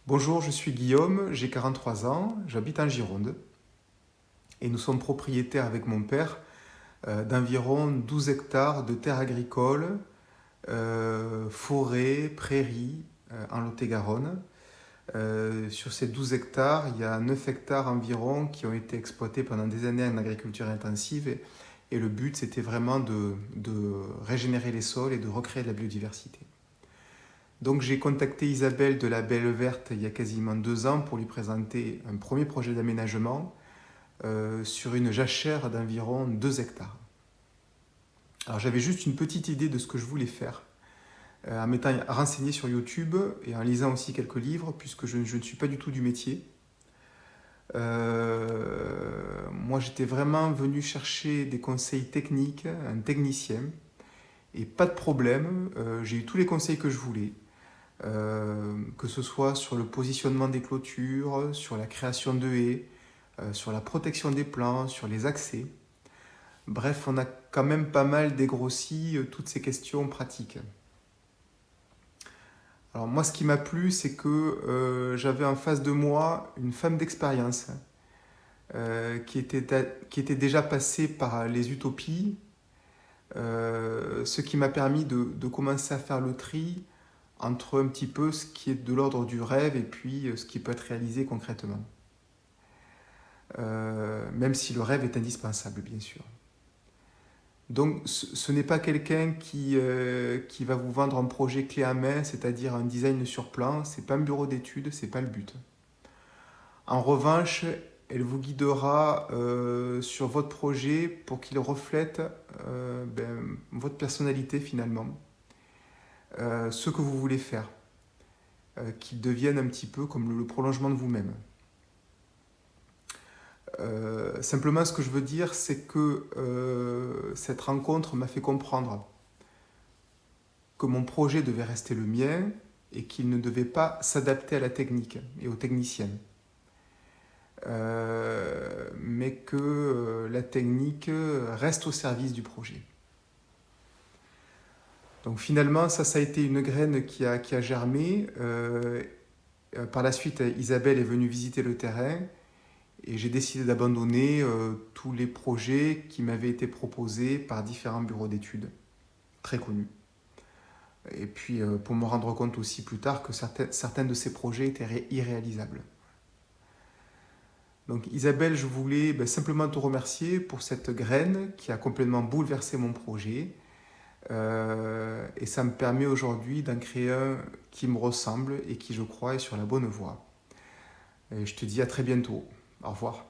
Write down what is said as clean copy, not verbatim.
Bonjour, je suis Guillaume, j'ai 43 ans, j'habite en Gironde et nous sommes propriétaires avec mon père d'environ 12 hectares de terres agricoles, forêts, prairies en Lot-et-Garonne. Sur ces 12 hectares, il y a 9 hectares environ qui ont été exploités pendant des années en agriculture intensive et le but c'était vraiment de régénérer les sols et de recréer de la biodiversité. Donc j'ai contacté Isabelle de la Belle Verte il y a quasiment 2 ans pour lui présenter un premier projet d'aménagement sur une jachère d'environ 2 hectares. Alors j'avais juste une petite idée de ce que je voulais faire, en m'étant renseigné sur YouTube et en lisant aussi quelques livres, puisque je ne suis pas du tout du métier. Moi j'étais vraiment venu chercher des conseils techniques, un technicien, et pas de problème, j'ai eu tous les conseils que je voulais. Que ce soit sur le positionnement des clôtures, sur la création de haies, sur la protection des plants, sur les accès. Bref, on a quand même pas mal dégrossi toutes ces questions pratiques. Alors moi, ce qui m'a plu, c'est que j'avais en face de moi une femme d'expérience qui était déjà passée par les utopies, ce qui m'a permis de commencer à faire le tri entre un petit peu ce qui est de l'ordre du rêve et puis ce qui peut être réalisé concrètement. Même si le rêve est indispensable, bien sûr. Donc ce n'est pas quelqu'un qui va vous vendre un projet clé à main, c'est-à-dire un design sur plan, c'est pas un bureau d'études, c'est pas le but. En revanche, elle vous guidera sur votre projet pour qu'il reflète votre personnalité finalement, ce que vous voulez faire, qu'il devienne un petit peu comme le prolongement de vous-même. Simplement, ce que je veux dire, c'est que cette rencontre m'a fait comprendre que mon projet devait rester le mien et qu'il ne devait pas s'adapter à la technique et aux techniciens. Mais que la technique reste au service du projet. Donc finalement, ça a été une graine qui a germé. Par la suite, Isabelle est venue visiter le terrain et j'ai décidé d'abandonner tous les projets qui m'avaient été proposés par différents bureaux d'études très connus. Et puis pour me rendre compte aussi plus tard que certains de ces projets étaient irréalisables. Donc Isabelle, je voulais simplement te remercier pour cette graine qui a complètement bouleversé mon projet. Et ça me permet aujourd'hui d'en créer un qui me ressemble et qui, je crois, est sur la bonne voie. Et je te dis à très bientôt. Au revoir.